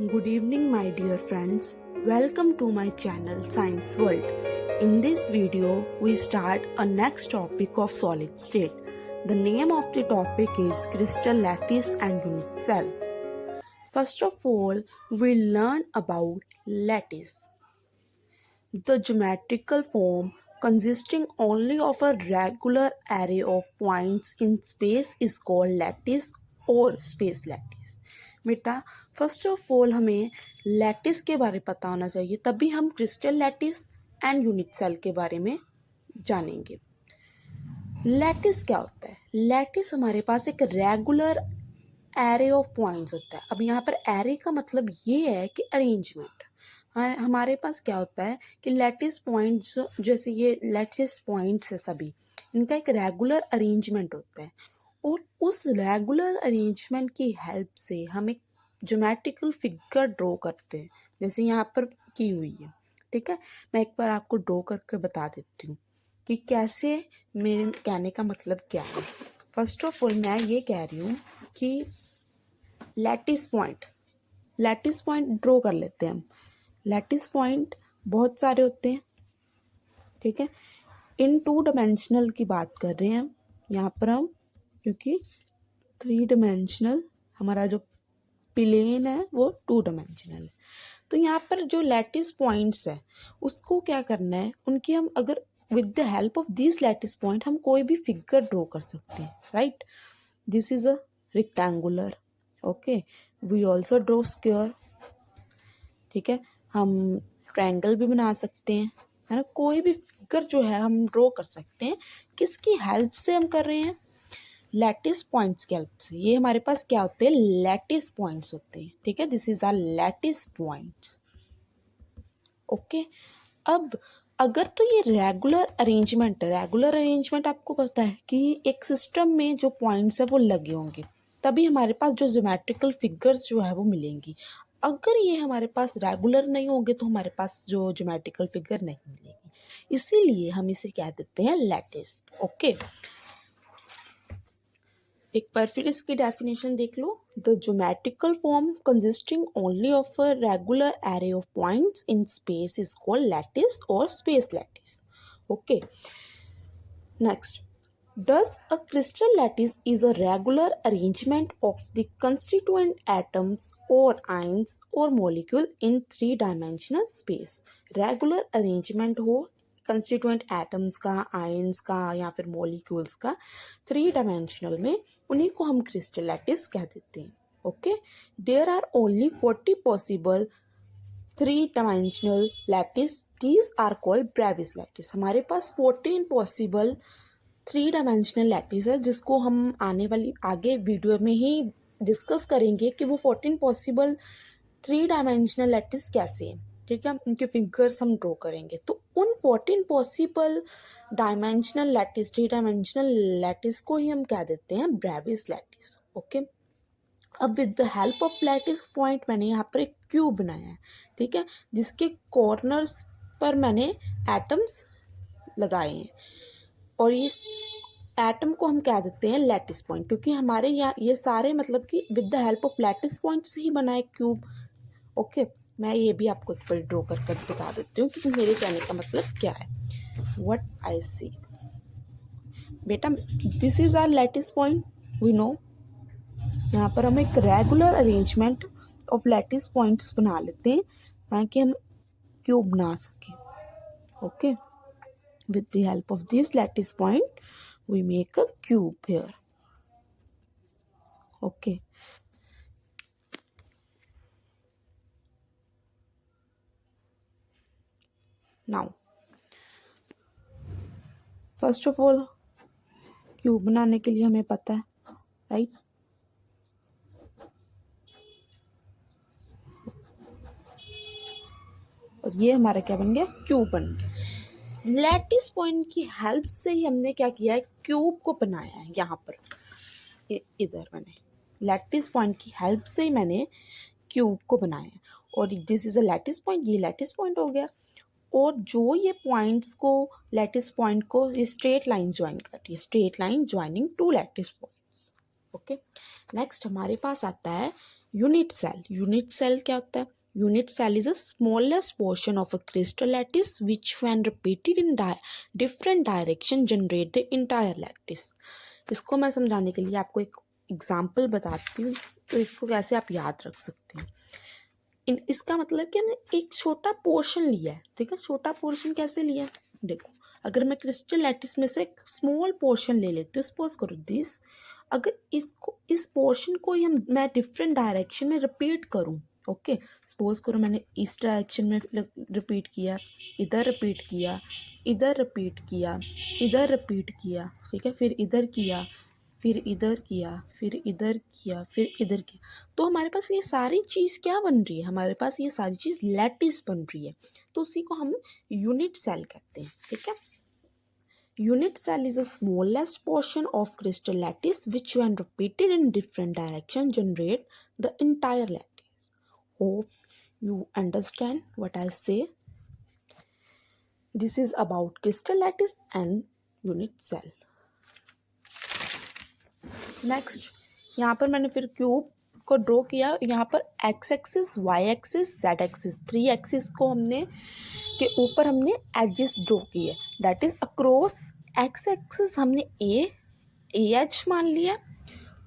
Good evening, my dear friends. Welcome to my channel Science World. In this video, we start a next topic of solid state. The name of the topic is crystal lattice and unit cell. First of all, we learn about lattice. The geometrical form consisting only of a regular array of points in space is called lattice or space lattice. बेटा first of all हमें lattice के बारे में पता होना चाहिए, तभी हम crystal lattice and unit cell के बारे में जानेंगे। लैटिस क्या होता है? लैटिस हमारे पास एक रेगुलर एरे ऑफ पॉइंट्स होता है। अब यहाँ पर एरे का मतलब ये है कि अरेंजमेंट। हमारे पास क्या होता है कि लैटिस पॉइंट्स, जैसे ये लैटिस पॉइंट्स है सभी, इनका एक रेगुलर अरेंजमेंट होता है और उस रेगुलर अरेंजमेंट की हेल्प से हम एक ज्योमेट्रिकल फिगर ड्रॉ करते हैं, जैसे यहाँ पर की हुई है। ठीक है, मैं एक बार आपको ड्रॉ करके बता देती हूँ कि कैसे, मेरे कहने का मतलब क्या है। फर्स्ट ऑफ ऑल मैं ये कह रही हूँ कि लैटिस पॉइंट ड्रॉ कर लेते हैं हम। लैटिस पॉइंट बहुत सारे होते हैं, ठीक है। इन 2 डायमेंशनल की बात कर रहे हैं यहाँ पर हम, क्योंकि 3 डायमेंशनल हमारा जो प्लेन है वो 2 डायमेंशनल है। तो यहाँ पर जो लैटिस पॉइंट्स है उसको क्या करना है, उनकी हम अगर with the help of this lattice point हम कोई भी फिगर ड्रॉ कर सकते हैं, right. This is a rectangular, okay. We also draw square, ठीक है। हम ट्रायंगल भी बना सकते हैं, है ना। कोई भी फिगर जो है हम ड्रॉ कर सकते हैं। किसकी हेल्प से हम कर रहे हैं? लैटिस पॉइंट्स की हेल्प से। ये हमारे पास क्या होते हैं? लैटिस पॉइंट्स होते हैं, ठीक है। This is our lattice points, okay. अब अगर तो ये रेगुलर अरेंजमेंट आपको पता है कि एक सिस्टम में जो पॉइंट्स है वो लगे होंगे, तभी हमारे पास जो ज्योमेट्रिकल फिगर्स जो है वो मिलेंगी। अगर ये हमारे पास रेगुलर नहीं होंगे तो हमारे पास जो ज्योमेट्रिकल फिगर नहीं मिलेगी, इसीलिए हम इसे क्या देते हैं? Lattice, okay. एक बार फिर इसकी डेफिनेशन देख लो। The geometrical form consisting only of a regular array of points in space is called lattice और space lattice, okay. Next, does a crystal lattice is a regular arrangement of the constituent atoms or ions or molecule in 3-dimensional space। Regular arrangement हो constituent atoms का, ions का या फिर molecules का 3 dimensional में, उन्हीं को हम क्रिस्टल लैटिस कह देते हैं, okay. There are only 40 possible 3-dimensional lattice, these are called Bravais lattice। हमारे पास 14 पॉसिबल 3-dimensional लैटिस है, जिसको हम आने वाली आगे वीडियो में ही डिस्कस करेंगे कि वो 14 पॉसिबल 3-dimensional लैटिस कैसे हैं, ठीक है। उनके फिगर्स हम ड्रॉ करेंगे। तो उन 14 possible dimensional lattice, 3-dimensional lattice को ही हम क्या देते हैं? Bravais lattice, okay. अब with the help of lattice point मैंने यहाँ पर एक क्यूब बनाया है, ठीक है, जिसके कॉर्नर्स पर मैंने एटम्स लगाए हैं और इस एटम को हम क्या देते हैं? लैटिस पॉइंट, क्योंकि हमारे यहाँ ये सारे मतलब कि with the help of lattice point से ही बना है क्यूब, ओके। मैं ये भी आपको एक बार ड्रॉ कर बता देती हूँ कि मेरे कहने का मतलब क्या है। व्हाट आई सी, बेटा this is our lattice point, we know. यहाँ पर हम एक regular arrangement of lattice points बना लेते हैं ताकि हम क्यूब बना सकें, okay. With the help of this lattice point we make a cube here, okay. Now first of all cube बनाने के लिए हमें पता है, राइट। और ये हमारा क्या बन गया? क्यूब बन गया। लैटिस पॉइंट की हेल्प से ही हमने क्या किया है? क्यूब को बनाया है। यहाँ पर इधर मैंने लैटिस पॉइंट की हेल्प से ही मैंने क्यूब को बनाया है। और this is a lattice point, ये लैटिस पॉइंट हो गया। और जो ये पॉइंट्स को, लैटिस पॉइंट को ये स्ट्रेट लाइन ज्वाइन कर रही है, straight line joining 2 lattice points, okay. Next हमारे पास आता है यूनिट सेल क्या होता है? Unit cell is a smallest portion of a crystal lattice which when repeated in different direction generate the entire lattice. इसको मैं समझाने के लिए आपको एक एग्जाम्पल बताती हूँ, तो इसको कैसे आप याद रख सकते हैं। इसका मतलब कि हमने एक छोटा पोर्शन लिया है, ठीक है। छोटा पोर्शन कैसे लिया है, देखो, अगर मैं क्रिस्टल लैटिस में से एक स्मॉल पोर्शन ले लेती हूँ, सपोज करो दिस, अगर इस पोर्शन को ही मैं डिफरेंट डायरेक्शन में रिपीट करूँ, ओके, सपोज करो मैंने इस डायरेक्शन में रिपीट किया, इधर रिपीट किया, इधर रिपीट किया, इधर रिपीट किया, ठीक है, फिर इधर किया, फिर इधर किया, फिर इधर किया, फिर इधर किया, तो हमारे पास ये सारी चीज़ क्या बन रही है? हमारे पास ये सारी चीज़ लैटिस बन रही है, तो उसी को हम यूनिट सेल कहते हैं, ठीक है। Unit cell is a smallest portion of crystal lattice which when repeated in different direction generate the entire lattice. Hope you understand what I say. This is about crystal lattice and unit cell. Next, यहाँ पर मैंने फिर cube को draw किया। यहाँ पर X axis, Y axis, Z axis, 3 axis को हमने के ऊपर हमने एजेस ड्रॉ किए, that is across X axis हमने ए एच मान लिया,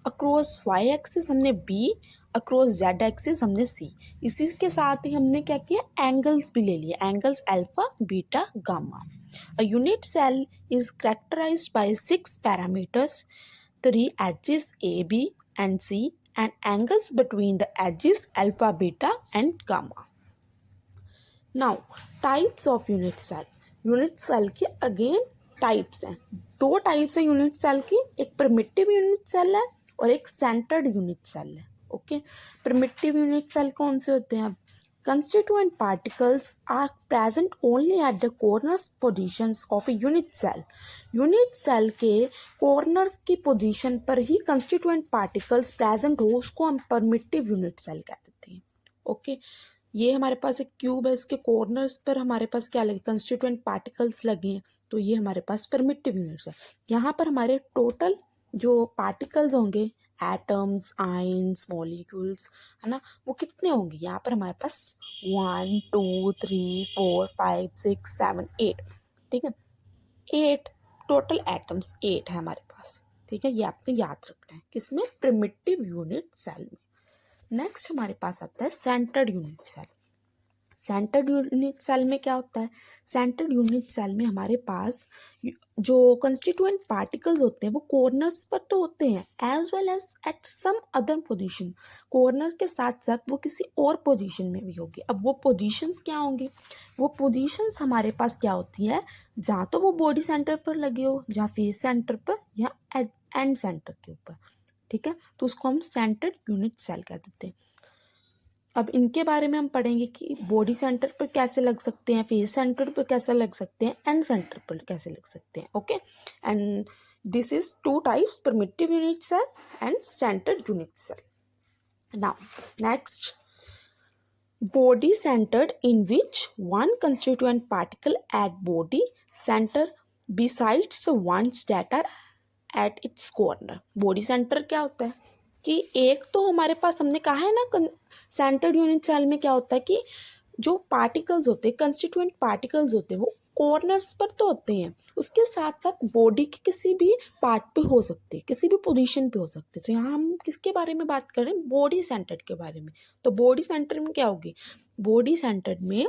अक्रॉस वाई एक्सिस हमने बी, अक्रॉस जेड एक्सिस हमने सी। इसी के साथ ही हमने क्या किया, एंगल्स भी ले लिए, angles alpha, beta, gamma. A unit cell is characterised by 6 parameters, 3 edges A, B and C and angles between the edges alpha, beta and gamma. Now types of unit cell. Unit cell के again types हैं, 2 types हैं unit cell की, एक primitive unit cell है और एक centred unit cell है, okay. Primitive unit cell कौन से होते हैं? Constituent particles are present only at the corners positions of a unit cell. Unit cell के कॉर्नर्स की पोजीशन पर ही कंस्टिट्यूएंट पार्टिकल्स प्रेजेंट हो, उसको हम परमिटिव यूनिट सेल कह देते हैं, ओके। ये हमारे पास एक क्यूब है, इसके कॉर्नर्स पर हमारे पास क्या लगे, कंस्टिट्यूएंट पार्टिकल्स लगे हैं, तो ये हमारे पास परमिटिव यूनिट सेल। यहाँ पर हमारे टोटल जो पार्टिकल्स होंगे, एटम्स, आयंस, मॉलिक्यूल्स, है ना, वो कितने होंगे? यहाँ पर हमारे पास 1 2 3 4 5 6 7 8, ठीक है, 8 टोटल एटम्स 8 है हमारे पास, ठीक है। ये आपने याद रखना है, किसमें? प्रिमिटिव यूनिट सेल में। नेक्स्ट हमारे पास आता है centred unit cell. Centred unit cell में क्या होता है? सेंटर्ड यूनिट सेल में हमारे पास जो कंस्टिट्यूएंट पार्टिकल्स होते हैं वो कॉर्नर्स पर तो होते हैं, as well as at some other position. Corner के साथ साथ वो किसी और पोजीशन में भी होगी। अब वो पोजीशंस क्या होंगी? वो पोजीशंस हमारे पास क्या होती है, जहाँ तो वो बॉडी सेंटर पर लगे हो, जहाँ फेस सेंटर पर या एंड सेंटर के ऊपर, ठीक है, तो उसको हम सेंटर्ड यूनिट सेल कह देते हैं। अब इनके बारे में हम पढ़ेंगे कि बॉडी सेंटर पर कैसे लग सकते हैं, फेस सेंटर पर कैसे लग सकते हैं, एंड सेंटर पर कैसे लग सकते हैं, okay. And this is 2 types, primitive unit cell and centred unit cell. Now next, body centered, in which one constituent particle at body center besides the ones that are at its corner। body center क्या होता है कि एक तो हमारे पास हमने कहा है ना, सेंटर्ड यूनिट सेल में क्या होता है कि जो पार्टिकल्स होते हैं, कंस्टिट्यूएंट पार्टिकल्स होते हैं, वो कॉर्नर्स पर तो होते हैं, उसके साथ साथ बॉडी के किसी भी पार्ट पे हो सकते हैं, किसी भी पोजीशन पे हो सकते हैं। तो यहाँ हम किसके बारे में बात कर रहे हैं? बॉडी सेंटर्ड के बारे में। तो बॉडी सेंटर में क्या होगी? बॉडी सेंटर में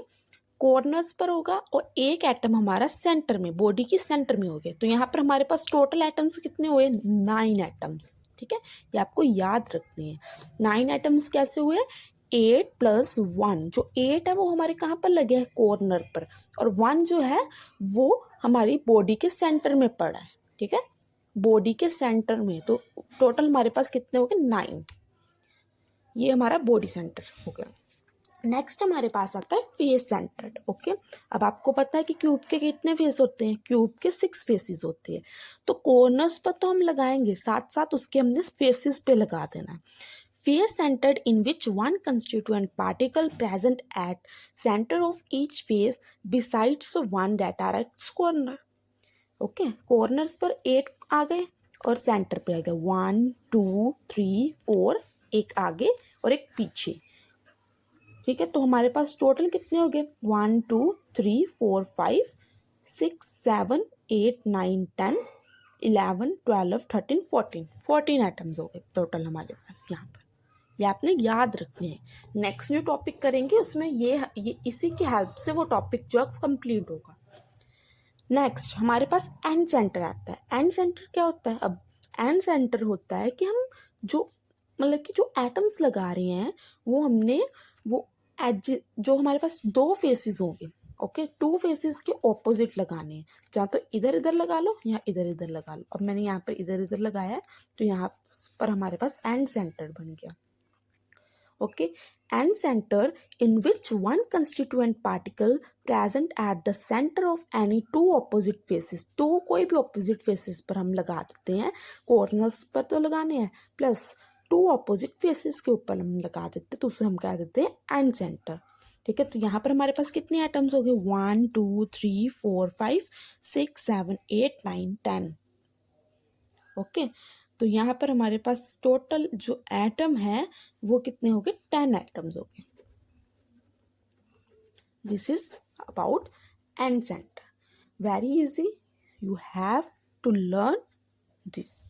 कॉर्नर्स पर होगा और एक एटम हमारा सेंटर में, बॉडी की सेंटर में हो गया। तो यहाँ पर हमारे पास टोटल एटम्स कितने हुए? 9 एटम्स, ठीक है, ये आपको याद रखने हैं। 9 एटम्स कैसे हुए? 8 + 1, जो 8 है वो हमारे कहाँ पर लगे हैं? कॉर्नर पर, और 1 जो है वो हमारी बॉडी के सेंटर में पड़ा है, ठीक है, बॉडी के सेंटर में। तो टोटल हमारे पास कितने हो गए? 9। ये हमारा बॉडी सेंटर हो गया। नेक्स्ट हमारे पास आता है फेस सेंटर्ड, ओके। अब आपको पता है कि क्यूब के कितने फेस होते हैं? क्यूब के 6 फेसेस होते हैं। तो कॉर्नर्स पर तो हम लगाएंगे, साथ साथ उसके हमने फेसेस पे लगा देना है। Face centred, in which one constituent particle present at center of each face besides the one that are at its corner। Okay, corners पर 8 आ गए और सेंटर पे आ गए 1 2 3 4 एक आगे और एक पीछे। ठीक है, तो हमारे पास टोटल कितने हो गए? 1 2 3 4 5 6 7 8 9 10 11 12 13 14 एटम्स हो गए टोटल हमारे पास यहाँ पर। ये आपने याद रखने हैं। नेक्स्ट न्यू टॉपिक करेंगे उसमें ये इसी की हेल्प से वो टॉपिक जो है कंप्लीट होगा। नेक्स्ट हमारे पास एंड सेंटर आता है। एंड सेंटर क्या होता है? अब एंड सेंटर होता है कि हम जो मतलब कि जो एटम्स लगा रहे हैं वो हमने वो एज जो हमारे पास दो फेसेस होंगे, ओके, टू फेसेस के ऑपोजिट लगाने हैं। या तो इधर इधर लगा लो या इधर इधर लगा लो। अब मैंने यहाँ पर इधर इधर लगाया है तो यहाँ पर हमारे पास एंड सेंटर बन गया। okay, and center in which one constituent particle present at the center of any two opposite faces। तो कोई भी opposite faces पर हम लगा देते हैं, corners पर तो लगाने हैं, प्लस टू opposite faces के ऊपर हम लगा देते हैं, तो उसे हम कह देते हैं एंड सेंटर। ठीक है, तो यहाँ पर हमारे पास कितने एटम्स हो गए? 1 2 3 4 5 6 7 8 9 10। ओके, तो यहाँ पर हमारे पास टोटल जो एटम है वो कितने हो गए? 10 एटम्स हो गए। This is about end centre. Very easy, you have to learn this.